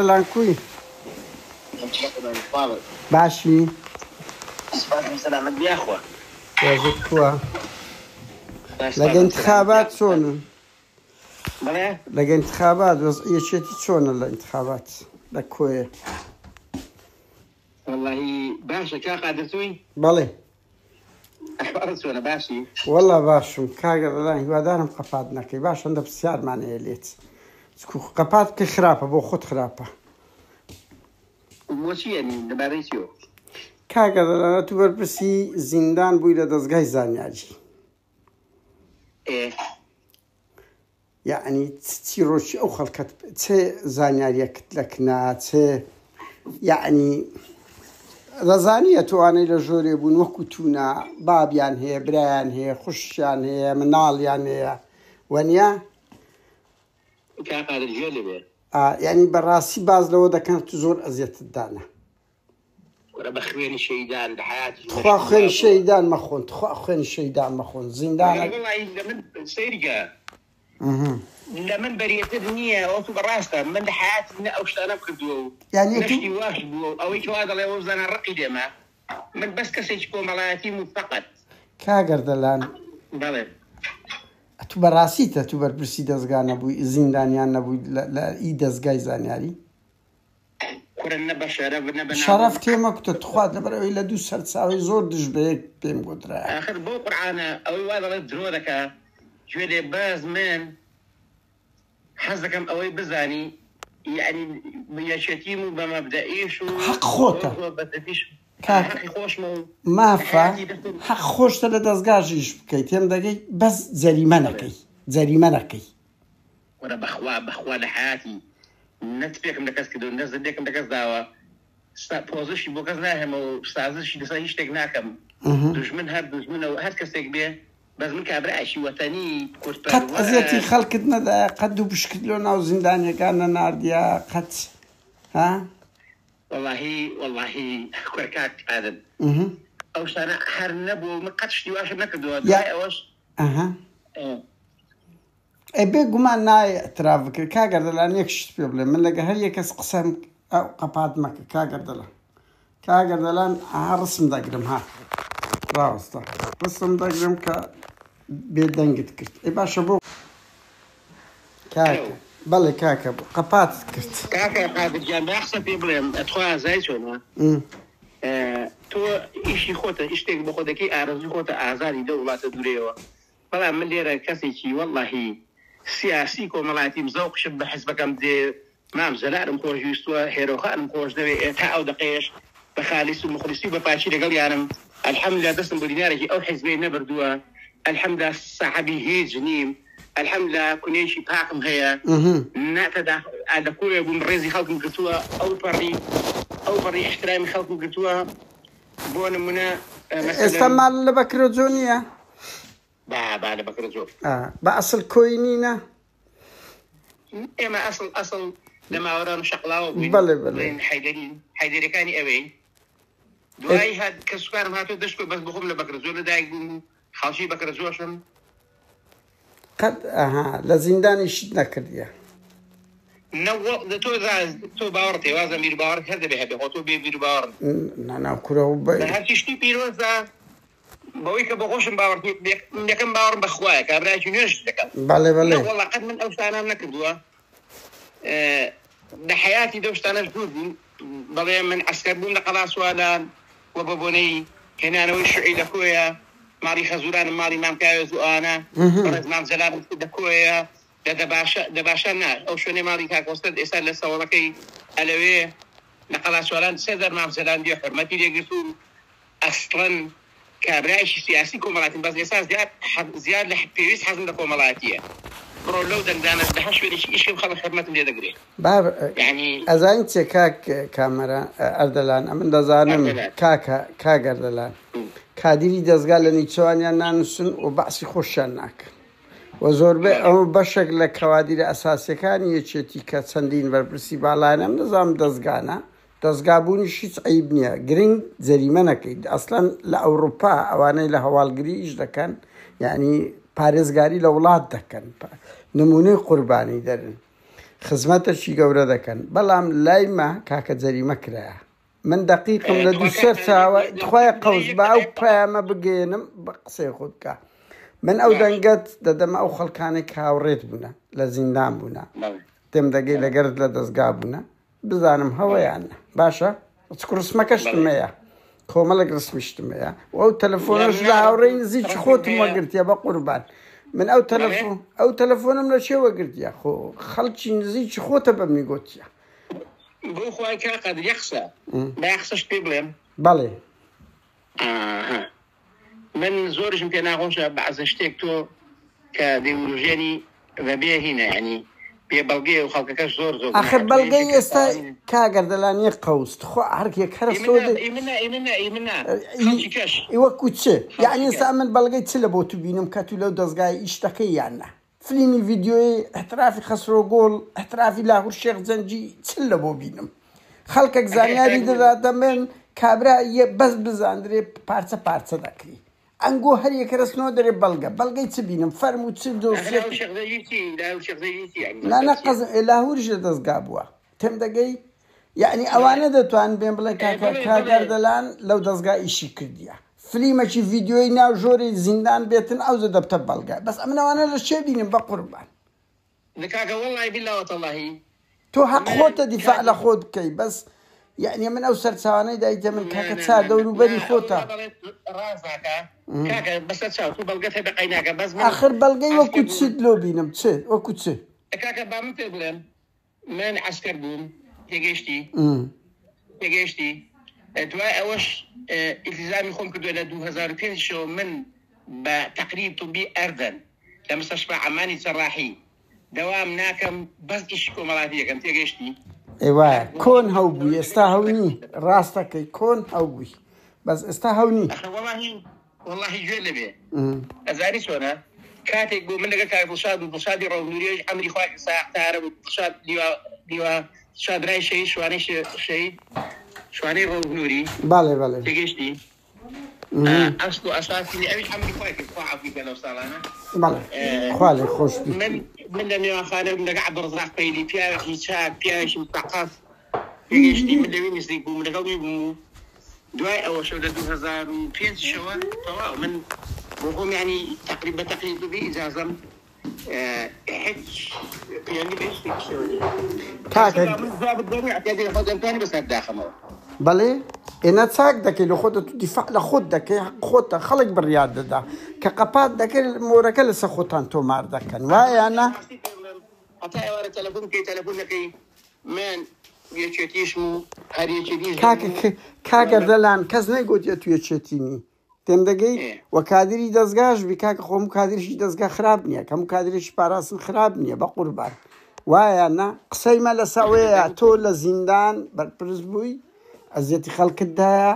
الآن كوي باشي سلامت يا أخوة يزد كوا لقى انتخابات شون لقى انتخابات يشتي شون الانتخابات لكوي والله باشا كا قادتوي بلي أخبار سونا باشي والله باشم كاغر الله يودارم قفادنا كي باش عند بسيار معني ليت سكو قفات كي خرابه بو خود خرابه وش يعني دباريسيو كاغر الله تبر بسي زندان بويدا دزغاي زانياجي إيه يعني تيروش او خلقت تي زانياريا كتلكنا تي يعني رزانية تواني لجوري بون وكتونا بابيان هي بريان هي خشيان هي مناليان هي ونيا كا قادر جولي يعني براسي باز لو دا كانت تزور أزيت الدانا ولا بخوين شيدان بحياتي تخوا خوين شيدان مخون تخوا خوين شيدان مخون زندان والله لمن سيرجا لمن بريت الدنيا أو براسته من حياتي من أوش أنا بكدو يعني نشتي واش بو أو إيش هذا اللي وزن الرقي دما من بس كسيشكو ملاتي فقط كاغر دلان بله تو براسي تو برسي دزغانا بو زندانيان نبو لا اي دزغاي زانياري كورن نبى شرف شرف تيمك تتخواد نبر إلى دو سرساوي زور دش بيك بيم قدرة آخر بو قرآن أو هذا الدرودك جودي باز من حزكم أوي بزاني يعني بيشتيمو بمبدئيش حق خوته حق خوش مو ما فا حق خوش تلا دزغاجيش بكيت هم دقي بس زريمة نكي وأنا بخوا لحياتي نتفيكم دكاس كده الناس ديكم دكاس دعوة بوزيش بوكاس ناهم وستازش دسايش تجناكم دشمن هاد كسيك بيه بس من كابرا شيء وثاني قد أزيتي خلقتنا ذا قد بشكلنا وزندانيا كان نارديا قد ها والله كركات هذا أو سنة حرنبو ما قدش يواش نكدو يا أوش أبي قمان ناي اعتراف كاغر دلان يكشف بيبلي من لقى هل يكس قسم أو قباد مك كاغر دلان رسم دقرم ها راوستا رسم دقرم كا بيدن قد كرت إبا شبو كاكا بلي كاكا قبات كرت كاكا قاد الجامعة أحسن بيبلي أتخوها زي شونا تو إيشي خوتا إشتاق بخودكي أرزو خوتا أعزاري دولات دوريوه فلا من ليرة كاسيكي والله سياسي كومالاتي مزوق شب حزبكم دي مام زلال مخوش يستوى هيروخان مخوش دوي تاو دقيش بخالص ومخلصي بباشي لقل يارم الحمد لله دسم بدينارك أو حزبين نبردوا الحمد لله صاحبي هي جنيم الحمد لله كنيشي باقم هيا نعتدى على كوية بمريزي خلق مقرتوا أو بري احترامي خلق مقرتوا بوانا منا مثلا استمال لبكرجونيا بعد بكرجو بأصل كوينينا ما أصل لما ورانا شقلاوه بلي حيدري كاني أبين دواي هاد كسكار ما هاتو دشكو بس بخوم لبكرزو لدايق خالشي بكرزو عشان قد لزندان يشد نكرديا نو تو باورتي وازا مير باورت هذا بيحب خطو بير باورت نانا كره هاتي شتي بيروزا بويك بغوشن باورت لكن باورت بخوايا كابراي شنوش لك بلي والله قد من أوسانا نكردوا بحياتي دوشت أنا جهود بضيع من عسكربون لقلاص وانا وبابوني هنا أنا وشعي دكويا ماري خزوران ماري مام كايوز وأنا برز مام زلام دكويا دباشا ناس أو شوني ماري كاك وستد إسان لسا ولكي ألوي لقلاص والان سيدر مام زلام دي حرمتي دي قصور أصلا كابرايش سياسي كومالاتي بس إساس زياد لحبيويس حزم دكومالاتية برو لو دندانا دهش ولا شيء يشوف خلص حرمة اللي دقري باب يعني أزاينت كاك كاميرا أردلان أمن دزانم كاكا أردلان كاديري دزقال نيتشوانيا نانسون وبعسي خوشانك وزور به أو بشكل كوادير أساسي كان يشتي كسندين بربرسي بالانا نظام دزقانا دزقابوني شيء عيب نيا جرين زريمة نكيد أصلا لأوروبا أواني لهوالجريش دكان يعني پارێزگاری لە وڵات دەکەن نمونەی قوربانی دەرن خزمەتەشی گەورە دەکەن بەڵام لایمە کاکە جەریمە کرایە من دقیقم لە دووسەر چاوە خۆی قەوز بە ئەو پەیامە بگێنم بە قسەی خۆتکە من ئەو دەنگەت دەدەمە ئەو خەڵکانێک هاوڕێت بوونە لە زیندان بوونە تێم دەگەی لەگەرت لە دەستگا بوونە بزانم هەوەیانە باشە ڕسمەکەشتمەیە کۆمەڵک ڕسمیشتمەیە و ئەو تەلەفۆنەش لە هاوڕێی نزیکی خۆتم وەگرتیە بە قوربان من ئەو تەلەفۆنم لە شێوە گرتیە خۆ خەڵکی نزیکی خۆتە بە میگوتیە بۆ خۆی کا قەدر یەخسە بەیەخسەش پێ بڵێم بەڵێ من زۆرشم پێ ناخۆشە بەعزە شتێک تۆ کە دەیوروژێنی بەبێ هینە ینی پێ بەڵگەی و خەڵکەکەش زۆر ئاخر بەڵگەی ئێستا کاگەردەلانی قەوست خۆ هەرکێک وەکو چ یعنی ئێستا من بەڵگەی چ لە بۆ تو بینم کە تو لەو دەستگای ئیشتەکەی یاننا فیلمی ڤیدیۆی احترافی خەسرۆگۆڵ احترافی لاهور شێخ جەنجی چ لە بۆ بینم خەڵکێک زانیاری دەداتە من کابرا بەس بزاندرێ پارچە پارچە دەکری ئەنگۆ هەر یەکە ڕستنەوە دەرێ بەڵگەی چ بینم فەرم و چ دۆنەقەز لاهوریش لە دەستگا بووە تێم دەگەی یعنی ئەوانە دەتوان بێن بڵێ کاگەردەلان لەو دەستگا ئیشی کردیە فلیمەکی ڤیدیۆی ناو ژۆری زیندان بێتن ئەو دەبتە بەڵگە بەس ئەمنەوانە لە شێ بینم بە قوربان تۆ حەق خۆتە دیفاع لە خۆت بکەی بەس یعنی من ئەو سەرچاوانەی دایتە من کاکە چا دەوروبەری خۆتە ئاخر بەڵگەی وەکو چیت لۆ بینم چ وەکو چ کاکە با من پێ بڵێم من عەسکەر بووم تێگەیشتی دوای ئەوەش ئیلتیزامی خۆم کردووە لە 2005 من بە تەقریب طبی ئەردەن لە مستەشفا عەمانی جەڕاحی دەوام ناکەم بەس ئیشی کۆمەڵاتی یەکەم تێگەیشتی ئێوە کۆن هەوبووی ئێستا هەونی ڕاستەکەی کۆن هەوبووی بەس ئێستا هەونی وەڵڵاهی گوێ لەبێ ئەزانی چۆنە کاتێک بۆ من لەگەڵ کاک دڵشادی ڕەونووریەوەش ئەمری خوا ساختارە بوو دڵشاد دیوا شادرای شەهید شوانەی شەهید شوانەی ڕەونووری بەڵێ بەڵێ تێگەیشتی ئەسڵ و ئەساسی ئەویش ئەمری خوای کرد خوا عەفوی بکە لەو ساڵانە بەڵێ خوا لێ خۆش بی من لە میوانخانەم لەگەڵ عەبدوڕەزاق پەیلی پیاوێکی چاک پیاوێکی متەقەف تێگەیشتی من لەوێ نزیک بووم لەگەڵی بووم دوای ئەوە شەو لە 2005 شەوە تەواو من بۆ خۆم یعنی تقریبا بە ئیجازەم هیچ پەیوەندی بە هیچ شتێکی بەسەر داخەمەوە بەڵێ ئێنە چاک دەکەی لە خۆت دیفاع لە خۆت دەکەی خۆتە خەڵک بڕیار دەدا کە قەپات دەکەی مۆرەکە لەسەر خۆتان تۆمار دەکەن وایانە هەتا ئێوارە تەلەفۆن بکەی تەلەفۆن دەکەی من یەکێتیشم و هەر یەکێتیش کاگەردەلان کەس نەیگوتیە تو یەکێتینی تێم دەگەی وە کادری دەستگاش بی کاکە خۆم کادریشی دەستگا خراپ نییە کەم کادریشی پاراستن خراپ نییە بە قوربان وایانە قسەیمە لە سەوەیە تۆ لە زیندان بەرپرس بووی ئەزیەتی خەڵکتدایە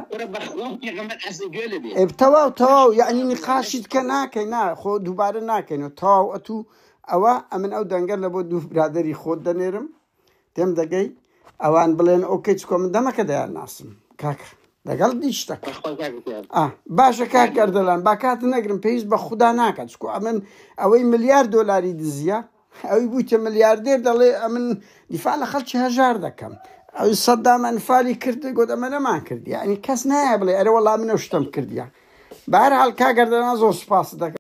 تەواو یعنی نقاشیت کە ناکەی نا خۆ دووبارە ناکەینەوە تەواو ئەتوو ئەوە ئەمن ئەو دەنگەر لە بۆ دوو برادەری خۆت دەنێرم تێم دەگەی ئەوان بڵێن ئۆکەی چکۆ من دەمەکە دەیان ناسم کاکە لەگەڵ دیشتەکە باشە کاکەردەلان با کات نەگرم پێویست بە خودا ناکات چکۆ ئەمن ئەوەی ملیار دۆلاری دزیە ئەوی بوویتە ملیاردێر دەڵێ ئەمن دیفاع لە خەڵکی هەژار دەکەم ئەو سەدام ئەنفالی کرد گوت ئەمە نەمان کردی ینی کەس نایە بڵێ ئەرە وەڵام منە شتم کردیە بەهەرحاڵ کاگەردەلان زۆر سوپاس دەکەم